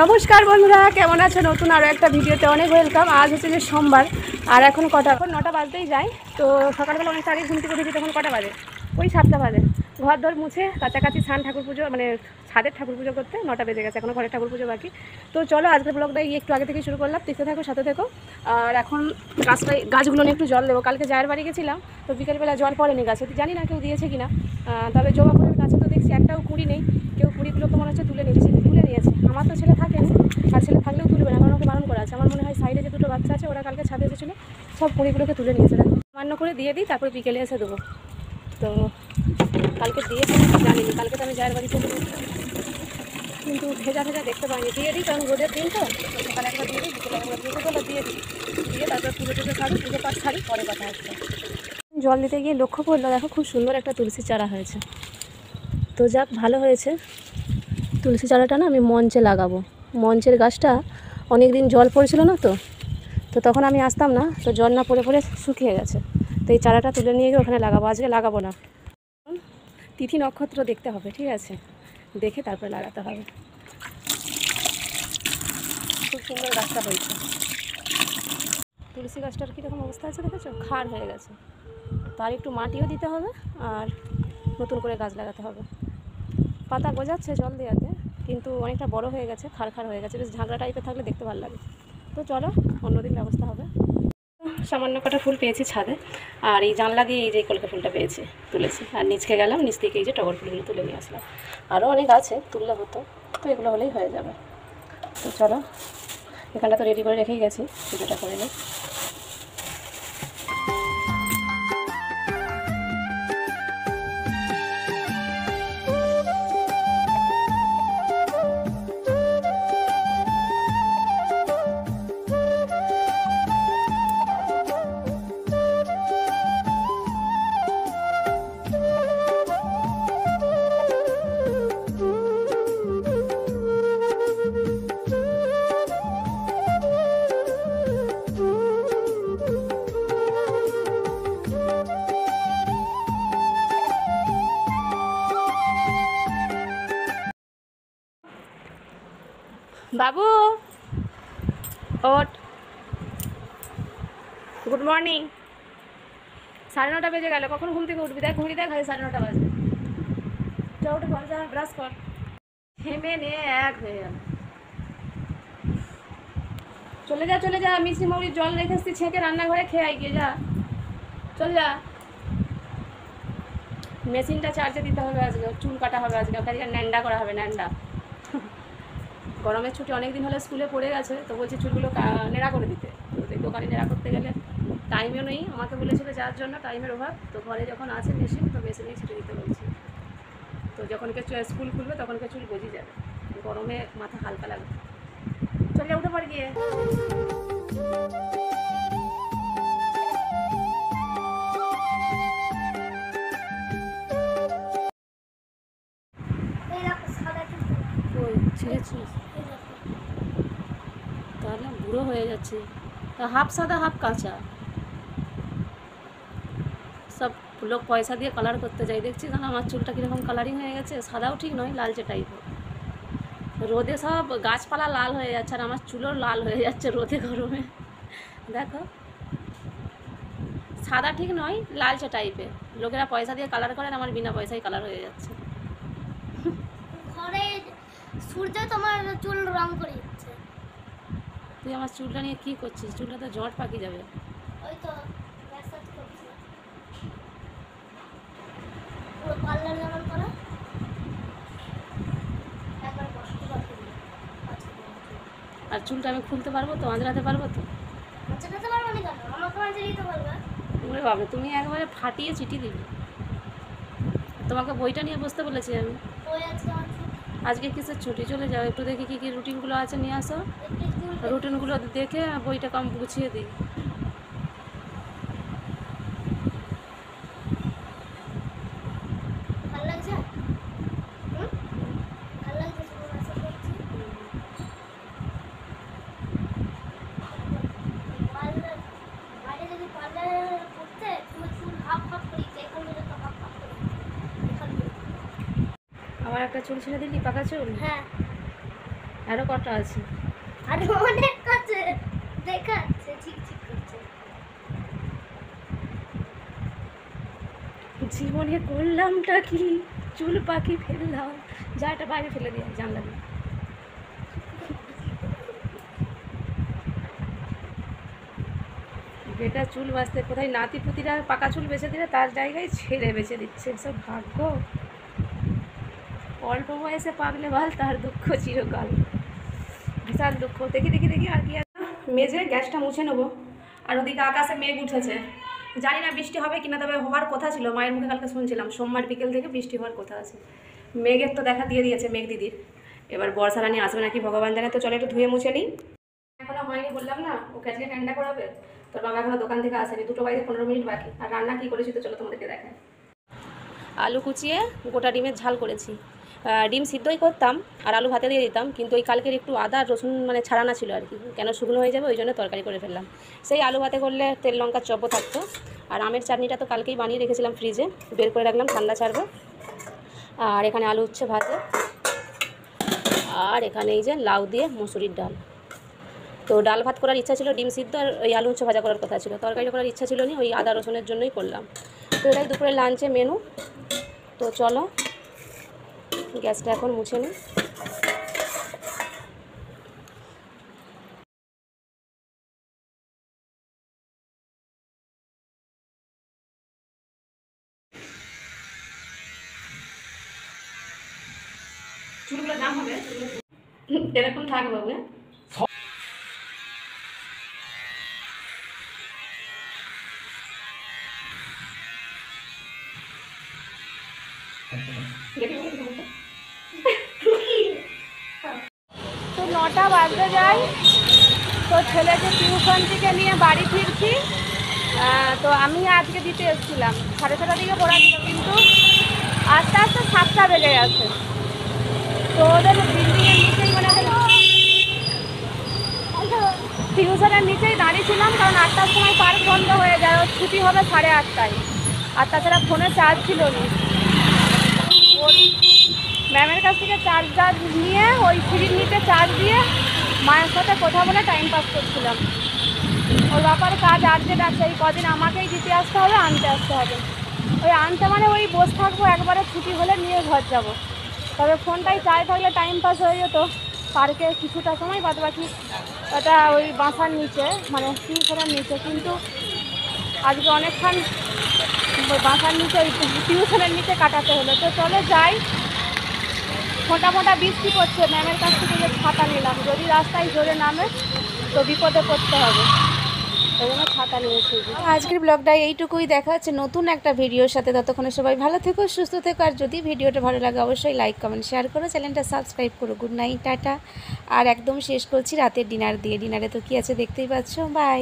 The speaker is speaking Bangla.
নমস্কার বন্ধুরা, কেমন আছো? নতুন আরও একটা ভিডিওতে অনেক ওয়েলকাম। আজ হচ্ছে যে সোমবার, আর এখন কটা? এখন 9টা বাজতেই যায়। তো সকালবেলা অনেক আগে ঘুম থেকে উঠেছি, তখন কটা বাজে? ওই 7টা বাজে। ঘর দর মুছে কাছাকাছি স্নান, ঠাকুর পুজো, মানে ছাদের ঠাকুর পুজো করতে 9টা বেজে গেছে। এখনও ঘরের ঠাকুর পুজো বাকি। তো চলো আজকের ব্লগটা একটু আগে থেকে শুরু করলাম, দেখতে থাকো, সাথে থেকো। আর এখন গাছগুলো নিয়ে একটু জল দেবো। কালকে জায়ের বাড়ি গেছিলাম, তো বিকেলবেলা জল পড়েনি গাছে, জানি না কেউ দিয়েছে কিনা। তবে জবা ফুলের গাছে তো দেখছি একটাও কুড়ি নেই। কেউ কুড়িগুলো তো মনে হচ্ছে তুলে নিয়েছে। আমার তো ছেলে থাকেনি, আর ছেলে থাকলেও তুলবে না, কারণ ওকে বারণ করা আছে। আমার মনে হয় সাইডে যে দুটো বাচ্চা আছে, ওরা কালকে ছাদে এসেছিলো, সব কুড়িগুলোকে তুলে নিয়েছে। সামান্য করে দিয়ে দিই, তারপরে বিকেলে এসে দেবো। তো কালকে দিয়েছি, জানিনি। কালকে তো আমি জায়ের বাড়ি চলে গেছি, কিন্তু ভেজা দেখতে পাইনি। দিয়ে দিই, কারণ রোদের দিন তো। সকালে একবার দিয়ে দিই, বিকেলে একবার দিয়ে দিই, দিয়ে তারপর পুজো ছাড়ি, পুজো পাঠ ছাড়ি, পরে কথা হচ্ছে। জল দিতে গিয়ে লক্ষ্য করলো, দেখো খুব সুন্দর একটা তুলসী চারা হয়েছে। তো যাক, ভালো হয়েছে। তুলসী চারাটা না আমি মঞ্চে লাগাবো। মঞ্চের গাছটা অনেক দিন জল পড়েছিল না, তো তখন আমি আসতাম না, তো জল না পড়ে পড়ে শুকিয়ে গেছে। তো এই চারাটা তুলে নিয়ে গিয়ে ওখানে লাগাবো। আজকে লাগাবো না, তিথি নক্ষত্র দেখতে হবে, ঠিক আছে? দেখে তারপরে লাগাতে হবে। খুব সুন্দর গাছটা হয়েছে। তুলসী গাছটার কীরকম অবস্থা আছে দেখেছো? খাড় হয়ে গেছে। তার একটু মাটিও দিতে হবে, আর নতুন করে গাছ লাগাতে হবে। পাতা গজাচ্ছে জল দেওয়াতে, কিন্তু অনেকটা বড় হয়ে গেছে, খাড় হয়ে গেছে। বেশ ঝাঁকড়া টাইপের থাকলে দেখতে ভালো লাগে। তো চলো, অন্যদিন ব্যবস্থা হবে। সামান্য কটা ফুল পেয়েছি ছাদে, আর এই জানলা দিয়ে এই যে কলকা ফুলটা পেয়েছি, তুলেছি। আর নিচকে গেলাম, নিচ থেকে এই যে টগর ফুলগুলো তুলে নিয়ে আসলাম। আরও অনেক আছে, তুললে হতো, তো এগুলো হলেই হয়ে যাবে। তো চলো, এখানটা তো রেডি করে রেখেই গেছি, পুজোটা করে নিই। বাবু ওঠ, গুড মর্নিং। 9:30 বেজে গেল, কখন ঘুম থেকে উঠবি? দেখ ঘুরি, দেখ 9:30 বাজে। চল উঠে ঘরে যা, ব্রাশ কর। হেমে নে এক হয়ে গেল। চলে যা, মিষ্টি মৌরির জল রেখে এসছি, ছেঁকে রান্নাঘরে খেয়ে আই গিয়ে, যা চল যা। মেশিনটা চার্জে দিতে হবে আজকে, চুল কাটা হবে আজকে, ওখানে ন্যান্ডা করা হবে, ন্যান্ডা। গরমের ছুটি অনেক দিন হলে স্কুলে পড়ে গেছে, তো বলছি চুলগুলো নেড়া করে দিতে। তো দোকানে নেড়া করতে গেলে টাইমও নেই, আমাকে বলেছিল যাওয়ার জন্য, টাইমের অভাব। তো ঘরে যখন আছে মেশিন, তো মেশিনেই ছুটি দিতে বলছি। তো যখন স্কুল খুলবে তখন চুল গজিয়ে যাবে, গরমে মাথা হালকা লাগবে। চলে উঠে পড়ে গিয়ে। তাহলে বুড়ো হয়ে যাচ্ছে, হাফ সাদা হাফ কাঁচা। সব লোক পয়সা দিয়ে কালার করতে যায় দেখছি, কারণ আমার চুলটা কীরকম কালারিং হয়ে গেছে, সাদাও ঠিক নয়, লালচে টাইপের। রোদে সব গাছপালা লাল হয়ে যাচ্ছে, আর আমার চুলও লাল হয়ে যাচ্ছে রোদে, গরমে। দেখো, সাদা ঠিক নয়, লালচে টাইপের। লোকেরা পয়সা দিয়ে কালার করে, আমার বিনা পয়সায় কালার হয়ে যাচ্ছে। ঘরে সূর্য তোমার চুল রং করে দিচ্ছে। তুই আমার চুলটা নিয়ে কী করছিস? চুলটা তো জট পাকি যাবে। ওই তো ম্যাসাজ করছি, পুরো পার্লার যেমন করে একবার বসতে পারবো। আর চুলটা আমি খুলতে পারবো তো, আঁচড়াতে পারবো তো? আঁচড়াতে পারবো না কেন? আমাকে আঁচড়ে দিতে পারবে। ওরে বাবা, তুমি একবারে ফাটিয়ে চিঠি দিবি। তোমাকে বইটা নিয়ে বসতে বলেছি আমি। ওই আজকে কিসের ছুটি? চলে যাও, একটু দেখি কী কী রুটিনগুলো আছে নিয়ে আসো। রুটিনগুলো দেখে বইটা কম গুছিয়ে দিই। ভালো লাগছে? ভালো লাগছে? বাইরে যদি পার্লারে করতে তুমি চুল হাফ হাফ করি, এখানে তো হাফ হাফ করি। আমার একটা চুল ছেড়ে দিলি, পাকা চুল। হ্যাঁ, আরও কটা আছে? আর অনেক আছে, দেখাচ্ছে ঝিকঝিক করছে। জীবনে করলামটা কি, চুল পাখি ফেললাম। যা এটা বাইরে ফেলে দিয়ে জানলা দিয়ে। বেটা চুল বাঁচতে কোথায় নাতি পুতিরা পাকা চুল বেছে দিলে তার জায়গায় ছেড়ে বেছে দিচ্ছে, সব ভাগ্য। অল্প বয়সে পাকলে ভাল, তার দুঃখ চিরকাল। বিশাল দুঃখ। দেখি দেখি দেখি আর কি আছে। মেজে গ্যাসটা মুছে নেবো। আর ওদিকে আকাশে মেঘ উঠেছে, জানি না বৃষ্টি হবে কিনা, তবে হওয়ার কথা ছিল। মায়ের মুখে কালকে শুনছিলাম সোমবার বিকেল থেকে বৃষ্টি হওয়ার কথা আছে। মেঘের তো দেখা দিয়ে দিয়েছে মেঘ দিদির। এবার বর্ষা রানী আসবে নাকি ভগবান জানে। তো চলো একটু ধুয়ে মুছে নিই। এখনো হয়নি বললাম না, ওকে আজকে ঠান্ডা করাবে। তোর বাবা এখনো দোকান থেকে আসেনি, 2টো বাজে 15 মিনিট বাকি। আর রান্না কী করেছি তো চলো তোমাদেরকে দেখায়। আলু কুচিয়ে গোটা ডিমের ঝাল করেছি। ডিম সিদ্ধই করতাম আর আলু ভাতে দিয়ে দিতাম, কিন্তু ওই কালকের একটু আদা আর রসুন মানে ছাড়ানো ছিল আর কি, কেন শুকনো হয়ে যাবে ওই জন্য তরকারি করে ফেললাম। সেই আলু ভাতে করলে তেল লঙ্কার চপও থাকতো। আর আমের চাটনিটা তো কালকেই বানিয়ে রেখেছিলাম ফ্রিজে, বের করে রাখলাম ঠান্ডা ছাড়বে। আর এখানে আলু উচ্ছে ভাজে, আর এখানে এই যে লাউ দিয়ে মুসুরির ডাল। তো ডাল ভাত করার ইচ্ছা ছিল, ডিম সিদ্ধ আর ওই আলু উচ্ছে ভাজা করার কথা ছিল, তরকারি করার ইচ্ছা ছিল না, ওই আদা রসুনের জন্যই করলাম। তো এটাই দুপুরের লাঞ্চে মেনু। তো চলো গ্যাসটা এখন মুছে নিই। চুলগুলো দাম হবে এরকম থাকবে হবে। তো 9টা বাজতে যাই, তো ছেলেকে টিউশন থেকে নিয়ে বাড়ি ফিরছি। তো আমি আজকে দিতে এসেছিলাম 6:30টার দিকে পড়া ছিল, কিন্তু আস্তে আস্তে 7টা বেজে গেছে। তো ওদের বিল্ডিংয়ের নিচেই মানে টিউশনের নিচেই দাঁড়িয়েছিলাম, কারণ 8টার সময় পার্ক বন্ধ হয়ে যায়, ওর ছুটি হবে 8:30টায়। আর তাছাড়া ফোনে চার্জ ছিল না, ওর ম্যামের কাছ থেকে চার্জার নিয়ে ওই সিঁড়ির নিচে চার্জ দিয়ে মায়ের সাথে কথা বলে টাইম পাস করছিলাম। ওর বাবার কাজ আর্জেন্ট আছে, এই কদিন আমাকেই দিতে আসতে হবে, আনতে আসতে হবে। ওই আনতে মানে ওই বসে থাকবো, একবারে ছুটি হলে নিয়ে ঘর যাব। তবে ফোনটাই চার্জ থাকলে টাইম পাস হয়ে যেত। পার্কে কিছুটা সময় বাদ বাকি ওটা ওই বাসার নিচে মানে টিউশনের নিচে, কিন্তু আজকে অনেকক্ষণ বাসার নিচে ওই টিউশনের নিচে কাটাতে হলো। তো চলে যাই, ফোঁটা ফোঁটা বৃষ্টি পড়ছে, ম্যামের কাছ থেকে যে ছাতা নিলাম, যদি রাস্তায় জোরে নামে তো বিপদে পড়তে হবে, ওই জন্য ছাতা নিয়েছি। আজকের ব্লগটা এইটুকুই, দেখা হচ্ছে নতুন একটা ভিডিওর সাথে। ততক্ষণে সবাই ভালো থেকো, সুস্থ থেকো। আর যদি ভিডিওটা ভালো লাগে অবশ্যই লাইক কমেন্ট শেয়ার করো, চ্যানেলটা সাবস্ক্রাইব করো। Good night, tata. আর একদম শেষ করছি রাতের ডিনার দিয়ে। ডিনারে তো কী আছে দেখতেই পাচ্ছ। বাই।